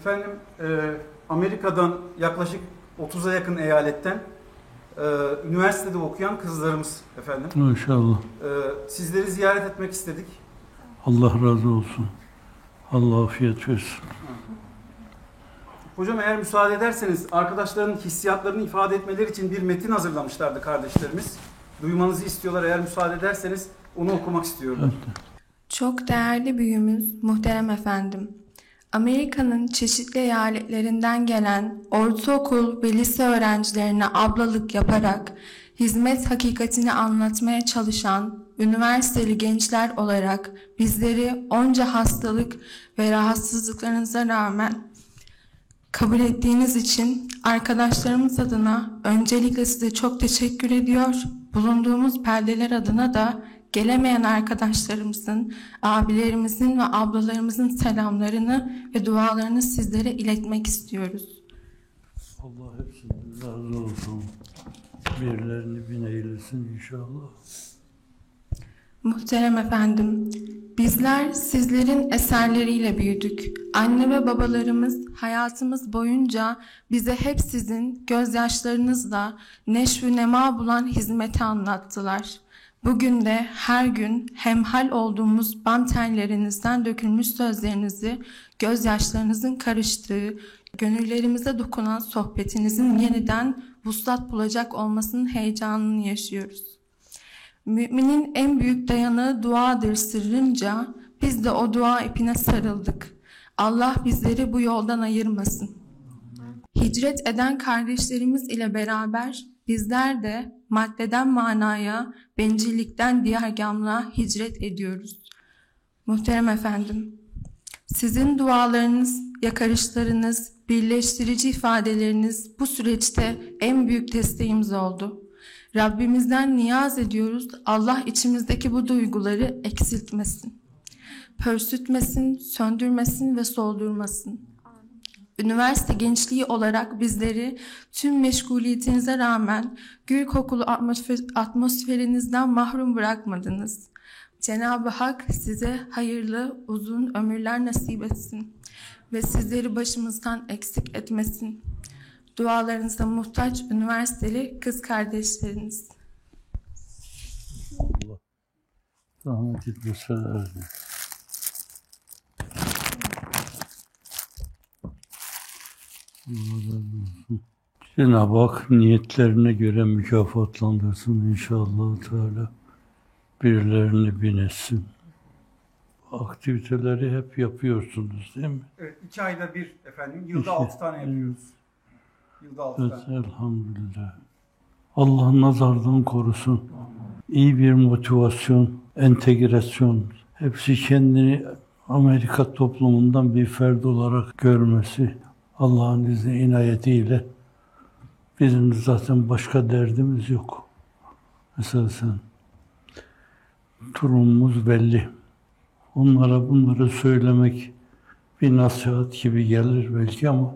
Efendim, Amerika'dan yaklaşık 30'a yakın eyaletten üniversitede okuyan kızlarımız efendim. Maşallah. Sizleri ziyaret etmek istedik. Allah razı olsun. Allah afiyet versin. Hocam eğer müsaade ederseniz arkadaşların hissiyatlarını ifade etmeleri için bir metin hazırlamışlardı kardeşlerimiz. Duymanızı istiyorlar. Eğer müsaade ederseniz onu okumak istiyorum. Evet. Çok değerli büyüğümüz, muhterem efendim. Amerika'nın çeşitli eyaletlerinden gelen ortaokul ve lise öğrencilerine ablalık yaparak hizmet hakikatini anlatmaya çalışan üniversiteli gençler olarak bizleri onca hastalık ve rahatsızlıklarınıza rağmen kabul ettiğiniz için arkadaşlarımız adına öncelikle size çok teşekkür ediyor. Bulunduğumuz perdeler adına da gelemeyen arkadaşlarımızın, abilerimizin ve ablalarımızın selamlarını ve dualarını sizlere iletmek istiyoruz. Allah hepsinden razı olsun. Birilerini bin eylesin inşallah. Muhterem efendim, bizler sizlerin eserleriyle büyüdük. Anne ve babalarımız hayatımız boyunca bize hep sizin gözyaşlarınızla neşv-ü nema bulan hizmeti anlattılar. Bugün de her gün hemhal olduğumuz bam tellerinizden dökülmüş sözlerinizi, gözyaşlarınızın karıştığı, gönüllerimize dokunan sohbetinizin yeniden vuslat bulacak olmasının heyecanını yaşıyoruz. Müminin en büyük dayanığı duadır sırrınca biz de o dua ipine sarıldık. Allah bizleri bu yoldan ayırmasın. Hicret eden kardeşlerimiz ile beraber bizler de maddeden manaya, bencillikten diğergamlığa hicret ediyoruz. Muhterem efendim, sizin dualarınız, yakarışlarınız, birleştirici ifadeleriniz bu süreçte en büyük desteğimiz oldu. Rabbimizden niyaz ediyoruz, Allah içimizdeki bu duyguları eksiltmesin, pörsütmesin, söndürmesin ve soldurmasın. Üniversite gençliği olarak bizleri tüm meşguliyetinize rağmen gül kokulu atmosferinizden mahrum bırakmadınız. Cenab-ı Hak size hayırlı uzun ömürler nasip etsin ve sizleri başımızdan eksik etmesin. Dualarınıza muhtaç üniversiteli kız kardeşleriniz. Allah rahmet etmesin. Cenab-ı Hak niyetlerine göre mükafatlandırsın inşallah Teala. Birilerini bin etsin. Aktiviteleri hep yapıyorsunuz değil mi? Evet, 2 ayda bir efendim. Yılda 6 tane yapıyoruz. Yılda 6 Evet, tane. elhamdülillah. Allah nazardan korusun. İyi bir motivasyon, entegrasyon, hepsi kendini Amerika toplumundan bir fert olarak görmesi, Allah'ın izni inayetiyle bizim zaten başka derdimiz yok. Esasen durumumuz belli. Onlara bunları söylemek bir nasihat gibi gelir belki ama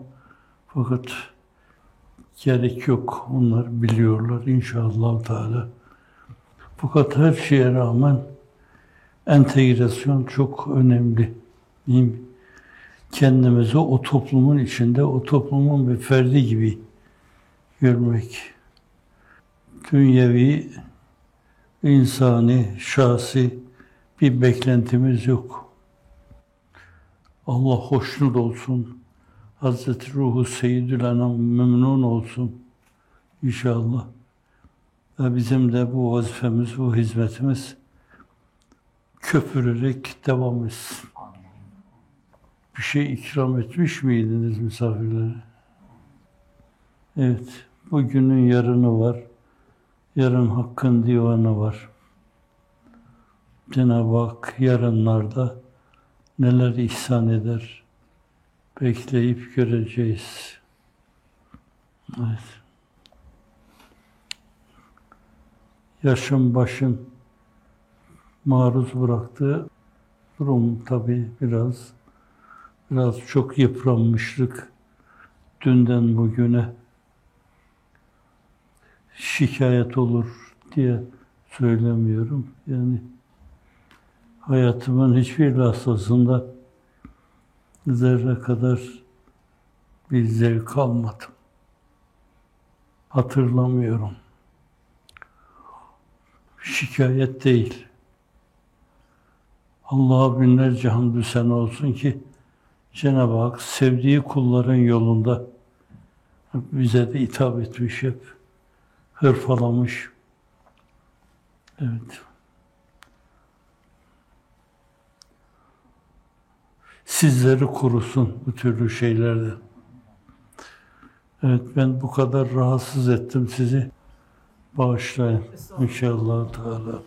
fakat gerek yok. Onlar biliyorlar inşallah Teala. Fakat her şeye rağmen entegrasyon çok önemli. Değil mi? Kendimizi o toplumun içinde, o toplumun bir ferdi gibi görmek. Dünyevi, insani, şahsi bir beklentimiz yok. Allah hoşnut olsun. Hazreti Ruhu Seyyidül Enam memnun olsun inşallah. Ve bizim de bu vazifemiz, bu hizmetimiz köpürerek devam etsin. Bir şey ikram etmiş miydiniz misafirlere? Evet, bugünün yarını var. Yarın Hakk'ın divanı var. Cenab-ı Hak yarınlarda neler ihsan eder, bekleyip göreceğiz. Evet. Yaşın başın maruz bıraktığı durum tabii biraz çok yıpranmışlık dünden bugüne şikayet olur diye söylemiyorum. Yani hayatımın hiçbir lahzasında zerre kadar bir zevk almadım. Hatırlamıyorum. Şikayet değil. Allah'a binlerce hamdü sena olsun ki Cenab-ı Hak sevdiği kulların yolunda bize de hitap etmiş, hep hırpalamış. Evet. Sizleri korusun bu türlü şeylerden. Evet, ben bu kadar rahatsız ettim sizi. Bağışlayın inşallah Teala.